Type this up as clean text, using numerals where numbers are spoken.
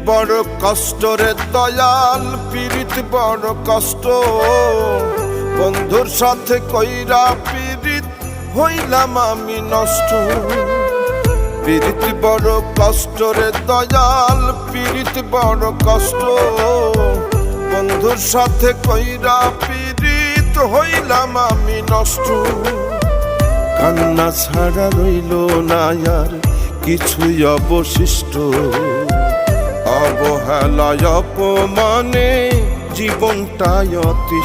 বড় কষ্ট রে দয়াল, পীড়িত বড় কষ্ট। বন্ধুর সাথে কইরা পীড়িত হইলাম আমি নষ্ট। পীড়িত বড় কষ্ট রে দয়াল, পীড়িত বড় কষ্ট। বন্ধুর সাথে কইরা পীড়িত হইলাম আমি নষ্ট। কান্না ছাড়া রইল না আর কিছুই অবশিষ্ট। অবহেলায় অপমানে জীবনটাই অতিষ্ঠ।